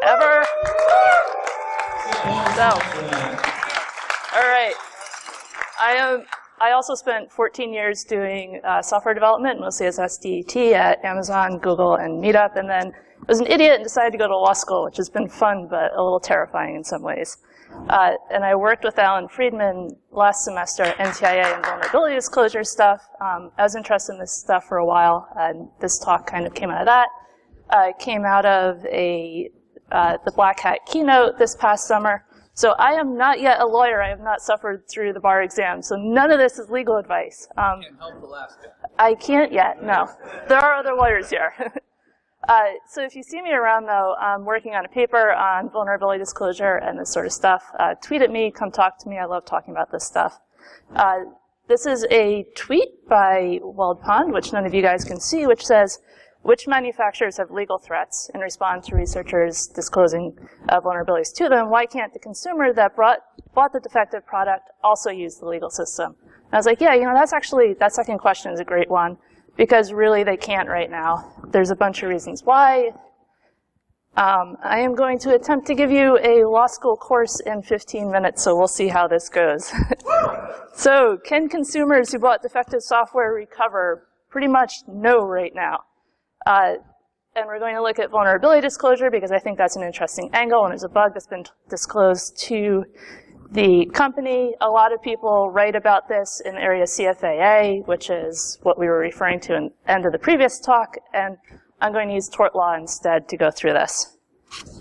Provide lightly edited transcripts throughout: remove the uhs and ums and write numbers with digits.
ever. So, all right. I also spent 14 years doing software development, mostly as SDT at Amazon, Google, and Meetup, and then I was an idiot and decided to go to law school, which has been fun, but a little terrifying in some ways. And I worked with Alan Friedman last semester at NTIA and vulnerability disclosure stuff. I was interested in this stuff for a while, and this talk kind of came out of that. It came out of the Black Hat keynote this past summer. So I am not yet a lawyer. I have not suffered through the bar exam. So none of this is legal advice. You can't help Alaska. I can't yet, no. There are other lawyers here. So if you see me around, though, I'm working on a paper on vulnerability disclosure and this sort of stuff. Tweet at me, come talk to me. I love talking about this stuff. This is a tweet by Pwned, which none of you guys can see, which says, which manufacturers have legal threats in response to researchers disclosing vulnerabilities to them? Why can't the consumer that bought the defective product also use the legal system? And I was like, yeah, that second question is a great one, because really they can't right now. There's a bunch of reasons why. I am going to attempt to give you a law school course in 15 minutes, so we'll see how this goes. So, can consumers who bought defective software recover? Pretty much no right now. And we're going to look at vulnerability disclosure because I think that's an interesting angle, and there's a bug that's been disclosed to the company. A lot of people write about this in the area of CFAA, which is what we were referring to in the end of the previous talk, and I'm going to use tort law instead to go through this.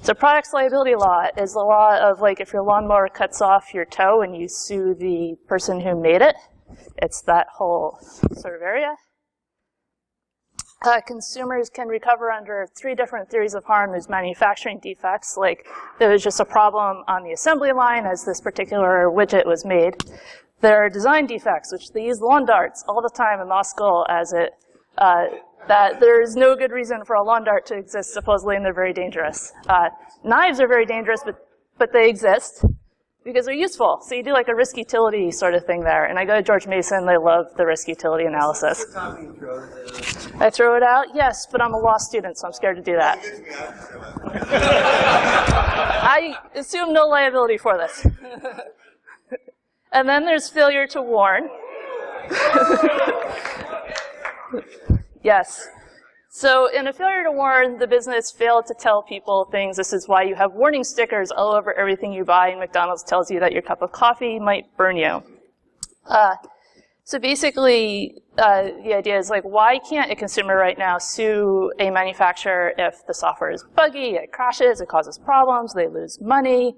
So products liability law is the law of, like, if your lawnmower cuts off your toe and you sue the person who made it. It's that whole sort of area. Consumers can recover under 3 different theories of harm. There's manufacturing defects, like there was just a problem on the assembly line as this particular widget was made. There are design defects, which they use lawn darts all the time in law school as that there's no good reason for a lawn dart to exist, supposedly, and they're very dangerous. Knives are very dangerous, but they exist because they're useful. So you do like a risk utility sort of thing there. And I go to George Mason, they love the risk utility analysis. I throw it out? Yes, but I'm a law student, so I'm scared to do that. I assume no liability for this. And then there's failure to warn. Yes. So in a failure to warn, the business failed to tell people things. This is why you have warning stickers all over everything you buy, and McDonald's tells you that your cup of coffee might burn you. So basically, the idea is, like, why can't a consumer right now sue a manufacturer if the software is buggy, it crashes, it causes problems, they lose money?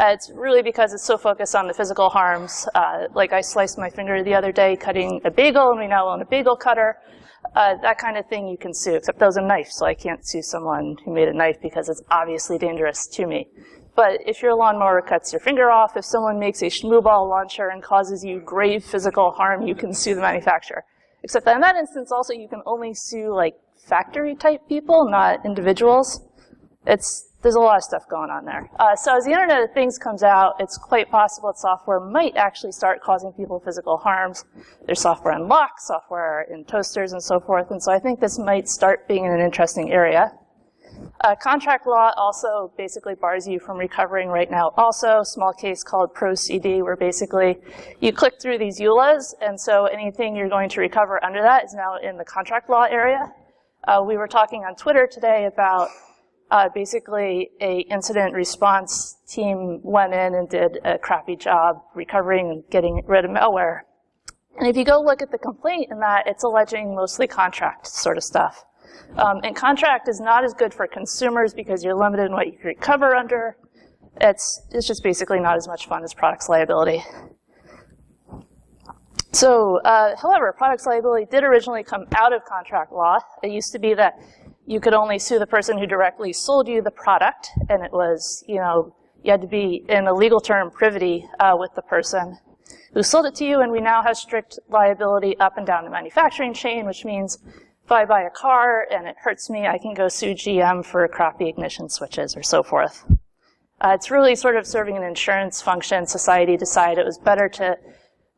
It's really because it's so focused on the physical harms. Like I sliced my finger the other day cutting a bagel, and we now own a bagel cutter. That kind of thing you can sue, except that was a knife, so I can't sue someone who made a knife because it's obviously dangerous to me. But if your lawnmower cuts your finger off, if someone makes a Shmoocon launcher and causes you grave physical harm, you can sue the manufacturer. Except that in that instance, also, you can only sue, like, factory-type people, not individuals. There's a lot of stuff going on there. So as the Internet of Things comes out, it's quite possible that software might actually start causing people physical harms. There's software in locks, software in toasters, and so forth. And so I think this might start being an interesting area. Contract law also basically bars you from recovering right now. Also, small case called Pro-CD, where basically you click through these EULAs, and so anything you're going to recover under that is now in the contract law area. We were talking on Twitter today about basically a incident response team went in and did a crappy job recovering and getting rid of malware. And if you go look at the complaint in that, it's alleging mostly contract sort of stuff. And contract is not as good for consumers because you're limited in what you can recover under. It's just basically not as much fun as products liability. So, however, products liability did originally come out of contract law. It used to be that you could only sue the person who directly sold you the product, and it was, you had to be, in a legal term, privity with the person who sold it to you, and we now have strict liability up and down the manufacturing chain, which means if I buy a car and it hurts me, I can go sue GM for crappy ignition switches or so forth. It's really sort of serving an insurance function. Society decided it was better to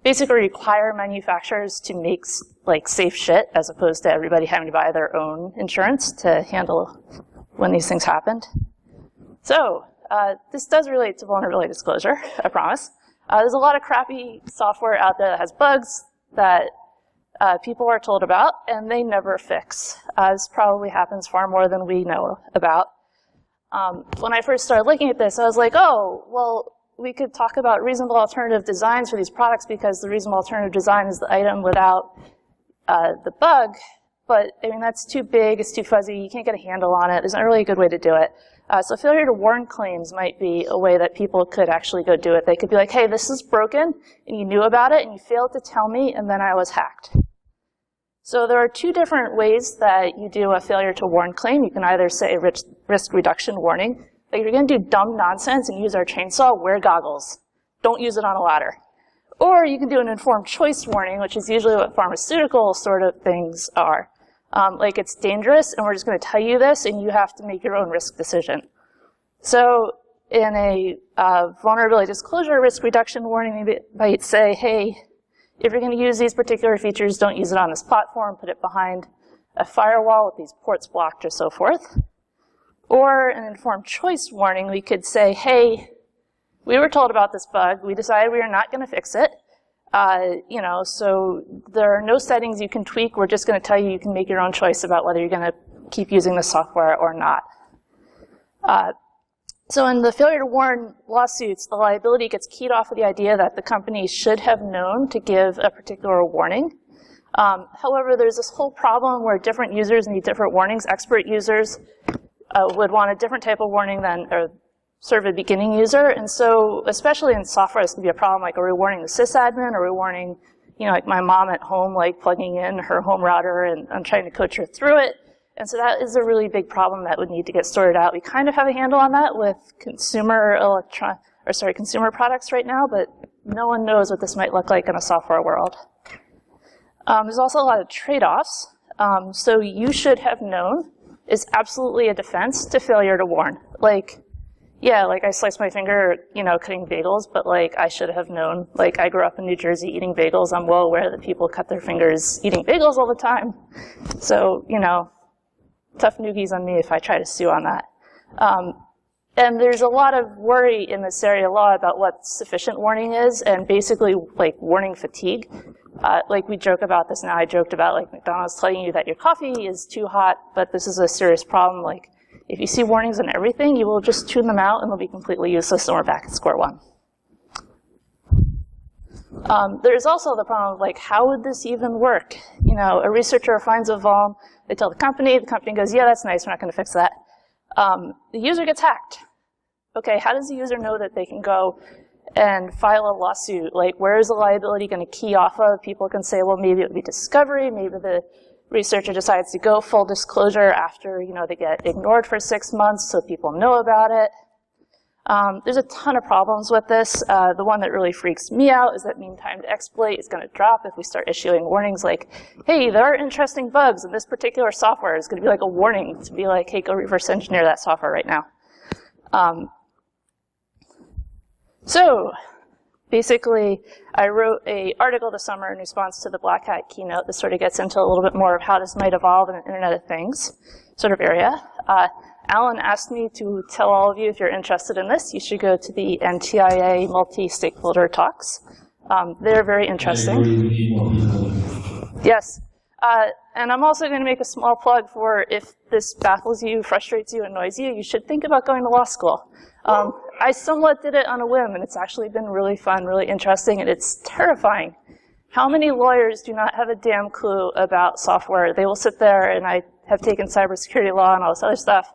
basically require manufacturers to make safe shit as opposed to everybody having to buy their own insurance to handle when these things happened. So this does relate to vulnerability disclosure, I promise. There's a lot of crappy software out there that has bugs that people are told about, and they never fix. This probably happens far more than we know about. When I first started looking at this, I was like, oh, well, we could talk about reasonable alternative designs for these products because the reasonable alternative design is the item without the bug. But, I mean, that's too big, it's too fuzzy, you can't get a handle on it. There's not really a good way to do it. So failure to warn claims might be a way that people could actually go do it. They could be like, hey, this is broken, and you knew about it, and you failed to tell me, and then I was hacked. So there are two different ways that you do a failure to warn claim. You can either say risk reduction warning. Like, if you're going to do dumb nonsense and use our chainsaw, wear goggles. Don't use it on a ladder. Or you can do an informed choice warning, which is usually what pharmaceutical sort of things are. Like, it's dangerous, and we're just going to tell you this, and you have to make your own risk decision. So in a vulnerability disclosure risk reduction warning, you might say, hey, if you're going to use these particular features, don't use it on this platform. Put it behind a firewall with these ports blocked or so forth. Or an informed choice warning, we could say, hey, we were told about this bug. We decided we are not going to fix it. So there are no settings you can tweak. We're just going to tell you you can make your own choice about whether you're going to keep using the software or not. So in the failure to warn lawsuits, the liability gets keyed off of the idea that the company should have known to give a particular warning. However, there's this whole problem where different users need different warnings. Expert users would want a different type of warning than sort of a beginning user. And so, especially in software, this can be a problem. Like, are we warning the sysadmin? Are we warning, like my mom at home, like plugging in her home router and I'm trying to coach her through it? And so that is a really big problem that would need to get sorted out. We kind of have a handle on that with consumer products right now, but no one knows what this might look like in a software world. There's also a lot of trade-offs. So you should have known is absolutely a defense to failure to warn. Like, yeah, like I sliced my finger, cutting bagels, but like I should have known. Like, I grew up in New Jersey eating bagels. I'm well aware that people cut their fingers eating bagels all the time. So, tough noogies on me if I try to sue on that. And there's a lot of worry in this area of law about what sufficient warning is, and basically like warning fatigue. Like, we joke about this now. I joked about like McDonald's telling you that your coffee is too hot, but this is a serious problem. Like, if you see warnings on everything, you will just tune them out and they'll be completely useless, and we're back at square one. There's also the problem of, like, how would this even work? A researcher finds a vuln, they tell the company goes, yeah, that's nice, we're not going to fix that. The user gets hacked. Okay, how does the user know that they can go and file a lawsuit? Like, where is the liability going to key off of? People can say, well, maybe it would be discovery, maybe the researcher decides to go full disclosure after, they get ignored for 6 months so people know about it. There's a ton of problems with this. The one that really freaks me out is that mean time to exploit is going to drop if we start issuing warnings like, hey, there are interesting bugs in this particular software. It's going to be like a warning to be like, hey, go reverse engineer that software right now. So basically, I wrote an article this summer in response to the Black Hat keynote. This sort of gets into a little bit more of how this might evolve in an Internet of Things sort of area. Alan asked me to tell all of you, if you're interested in this, you should go to the NTIA multi-stakeholder talks. They're very interesting. Yes. And I'm also going to make a small plug for, if this baffles you, frustrates you, annoys you, you should think about going to law school. I somewhat did it on a whim, and it's actually been really fun, really interesting, and it's terrifying. How many lawyers do not have a damn clue about software? They will sit there, and I have taken cybersecurity law and all this other stuff,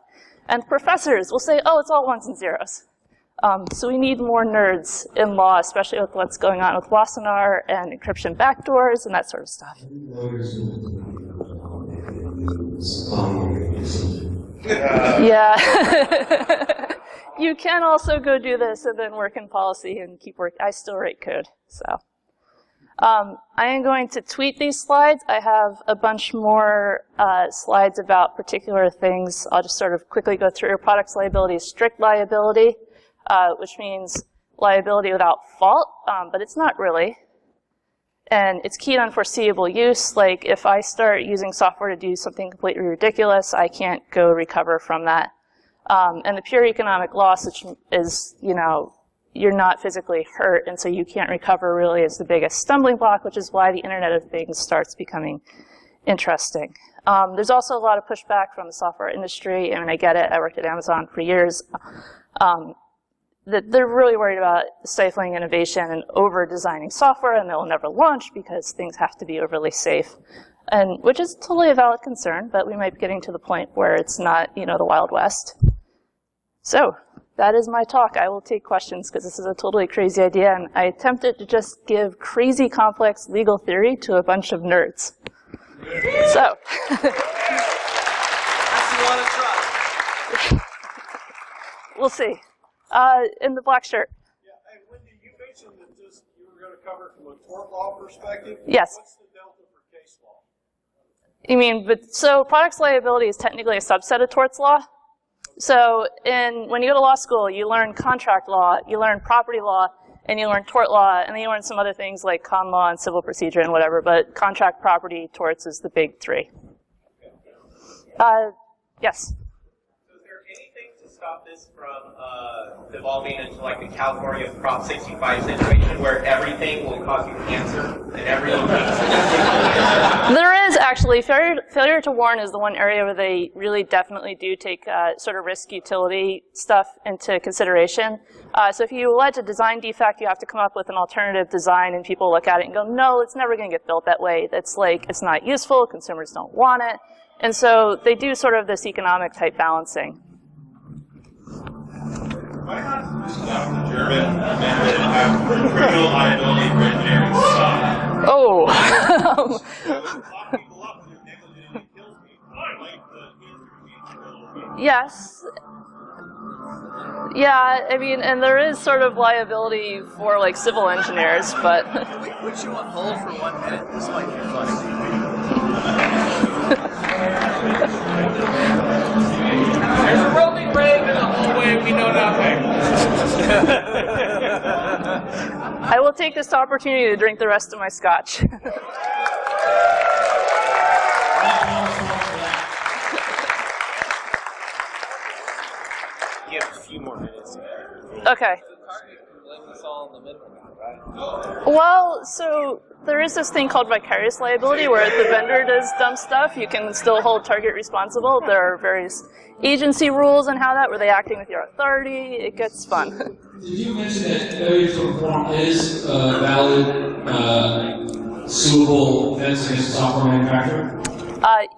and professors will say, oh, it's all ones and zeros. So we need more nerds in law, especially with what's going on with Wassenaar and encryption backdoors and that sort of stuff. Yeah. You can also go do this and then work in policy and keep working. I still write code, so. I am going to tweet these slides. I have a bunch more slides about particular things. I'll just sort of quickly go through. Products liability is strict liability, which means liability without fault, but it's not really. And it's keyed on foreseeable use. Like, if I start using software to do something completely ridiculous, I can't go recover from that. And the pure economic loss, which is, you're not physically hurt, and so you can't recover really, is the biggest stumbling block, which is why the Internet of Things starts becoming interesting. There's also a lot of pushback from the software industry, and I get it. I worked at Amazon for years. That they're really worried about stifling innovation and over-designing software, and they'll never launch because things have to be overly safe, and which is totally a valid concern, but we might be getting to the point where it's not, the Wild West. So that is my talk. I will take questions because this is a totally crazy idea, and I attempted to just give crazy complex legal theory to a bunch of nerds. So. We'll see. In the black shirt. Yeah, hey, Wendy, you mentioned that you were going to cover it from a tort law perspective. Yes. What's the delta for case law? You mean, so products liability is technically a subset of torts law. So when you go to law school, you learn contract law, you learn property law, and you learn tort law, and then you learn some other things like common law and civil procedure and whatever, but contract, property, torts is the big three. Yes? Stop this from evolving into like the California Prop 65 situation where everything will cause you cancer and everyone There is actually, failure to warn is the one area where they really definitely do take sort of risk utility stuff into consideration. So if you allege a design defect, you have to come up with an alternative design, and people look at it and go, no, it's never going to get built that way. It's like, it's not useful, consumers don't want it. And so they do sort of this economic type balancing. Why not just adopt the German amendment and have criminal liability for engineering stuff? Oh. Lock people up and they're negligent and it kills people. Like the Yes. Yeah, I mean, and there is sort of liability for like civil engineers, but. Would you on hold for 1 minute? This might be funny. There's a rolling grave in the hallway, we know nothing. I will take this opportunity to drink the rest of my scotch. You have a few more minutes. Okay. Well, so there is this thing called vicarious liability where if the vendor does dumb stuff, you can still hold Target responsible. There are various agency rules on how that, were they acting with your authority? It gets fun. Did you mention that failure to perform is a valid, suable offense against a software manufacturer?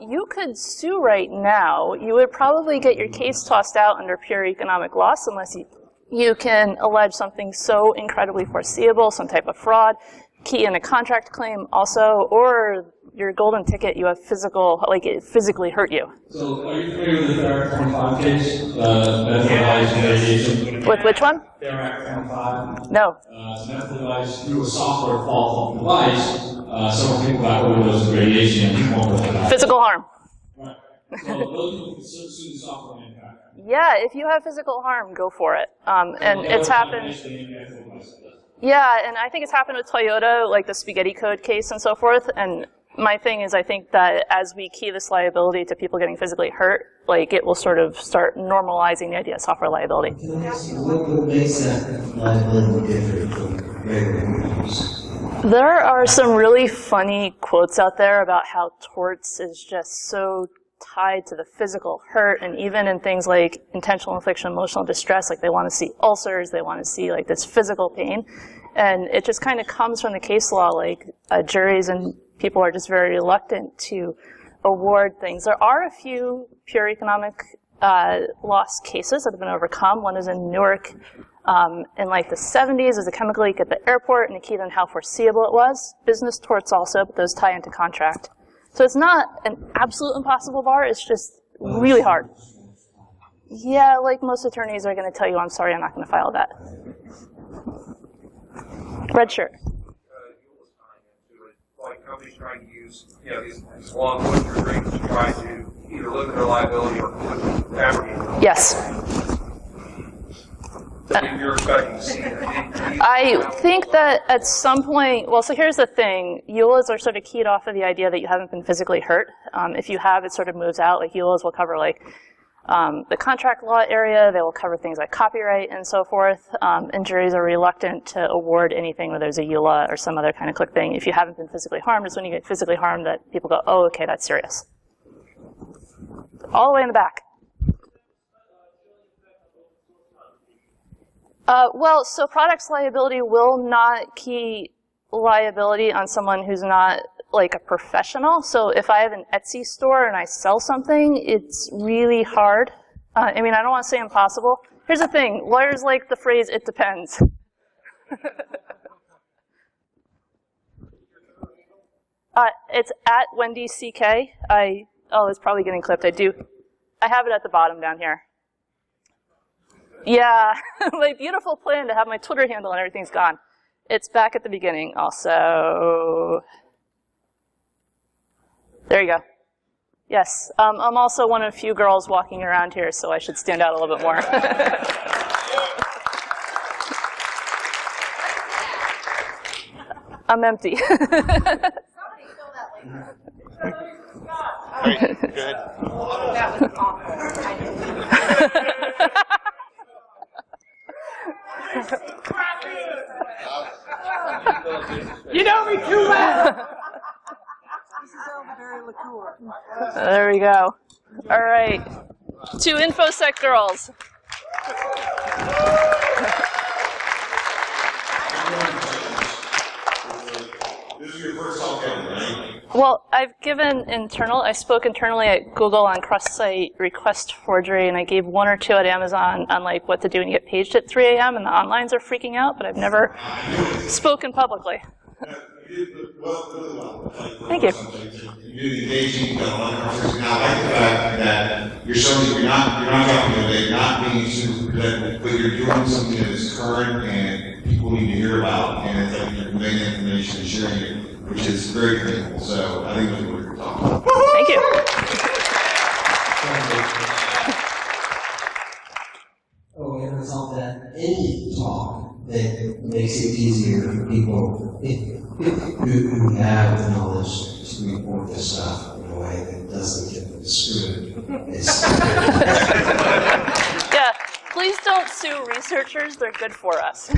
You could sue right now. You would probably get your case tossed out under pure economic loss unless you can allege something so incredibly foreseeable, some type of fraud, key in a contract claim also, or your golden ticket, you have physical, like it physically hurt you. So are you familiar with the Fair Act 25 case? Medical device mitigation? With which one? Fair Act 25. No. It's a medical device through a software fault of the device. Several people got overdose of radiation and people died. Physical harm. Right. So those people can sue the software manufacturer. Yeah, if you have physical harm, go for it. And it's happened. Yeah, and I think it's happened with Toyota, like the spaghetti code case and so forth. And my thing is, I think that as we key this liability to people getting physically hurt, like it will sort of start normalizing the idea of software liability. Can I ask you, what makes that liability different from regular use? There are some really funny quotes out there about how torts is just so tied to the physical hurt, and even in things like intentional infliction of emotional distress, like they want to see ulcers, they want to see like this physical pain, and it just kind of comes from the case law, like juries and people are just very reluctant to award things. There are a few pure economic loss cases that have been overcome. One is in Newark in like the 70s. There's a chemical leak at the airport, and it keyed on how foreseeable it was. Business torts also, but those tie into contract. So it's not an absolute impossible bar, it's just really hard. Yeah, like most attorneys are going to tell you, I'm sorry, I'm not going to file that. Red shirt. Like companies trying to use, these long winter rates to try to either limit their liability or fabricate. Yes. You're expecting to see that. I think that at some point, well, so here's the thing. EULAs are sort of keyed off of the idea that you haven't been physically hurt. If you have, it sort of moves out. Like EULAs will cover like The contract law area, they will cover things like copyright and so forth. And juries are reluctant to award anything where there's a EULA or some other kind of quick thing. If you haven't been physically harmed, it's when you get physically harmed that people go, oh, okay, that's serious. All the way in the back. Well, so products liability will not key liability on someone who's not like a professional. So if I have an Etsy store and I sell something, it's really hard. I mean, I don't want to say impossible. Here's the thing. Lawyers like the phrase, it depends. It's at Wendy CK. Oh, it's probably getting clipped. I have it at the bottom down here. Yeah, my beautiful plan to have my Twitter handle and everything's gone. It's back at the beginning also. There you go. Yes, I'm also one of a few girls walking around here, so I should stand out a little bit more. I'm empty. Great, good. That was awful. I didn't. You know me too well. There we go. All right. 2 InfoSec girls. This is your first talk ever, right? Well, I spoke internally at Google on cross-site request forgery, and I gave 1 or 2 at Amazon on like what to do when you get paged at 3 a.m. and the onlines are freaking out, but I've never spoken publicly. You did really well. Thank you. You did engaging, you got a lot of conversation. Now, I like the fact that you're showing that you're not dropping the bait, not being too, but you're doing something that is current and people need to hear about, and it's like you're conveying that information and sharing it, which is very critical. So I think that's what we're talking about. Thank you. Oh, and it's all that any talk that makes it easier for people who have the knowledge to report this stuff in a way that doesn't get screwed. Yeah, please don't sue researchers. They're good for us.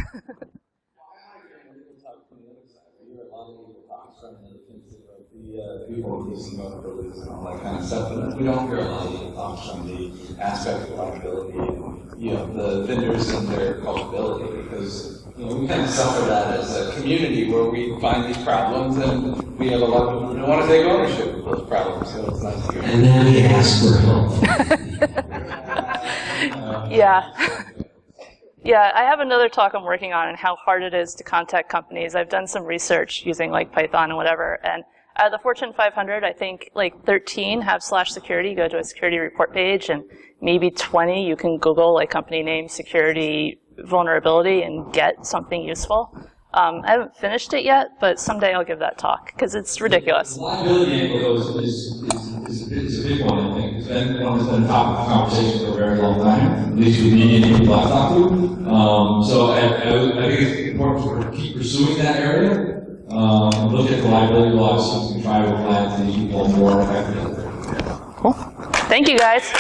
People using vulnerabilities and all that kind of stuff, but we don't hear a lot of people talk from the aspect of liability and the vendors and their culpability, because we kind of suffer that as a community where we find these problems and we have a lot of people who don't want to take ownership of those problems, so it's nice to hear. And then we ask for help. Yeah. Yeah, I have another talk I'm working on how hard it is to contact companies. I've done some research using like Python and whatever, and out of the Fortune 500, I think like 13 have /security. You go to a security report page, and maybe 20 you can Google like company name, security, vulnerability, and get something useful. I haven't finished it yet, but someday I'll give that talk because it's ridiculous. The liability angle is a big one, I think. It's been one that's been top of conversation for a very long time, at least with me and people I've talked to. So I think it's important to keep pursuing that area. Look at the liability laws so we can try to apply it to these people more effectively. Cool. Thank you, guys.